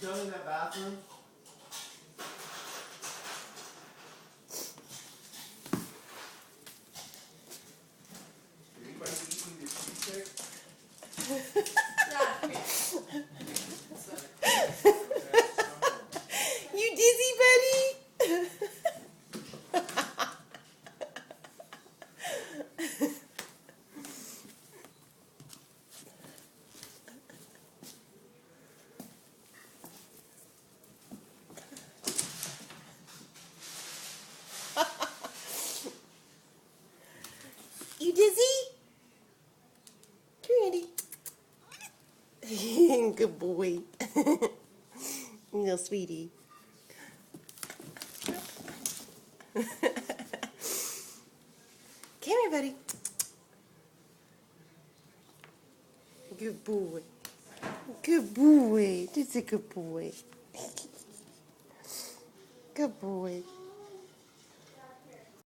done in that bathroom? Did anybody eating the cheesecake? You dizzy, buddy? You dizzy? Come here, Andy. Good boy. Little sweetie. Come here, buddy. Good boy. Good boy. That's a good boy. Good boy.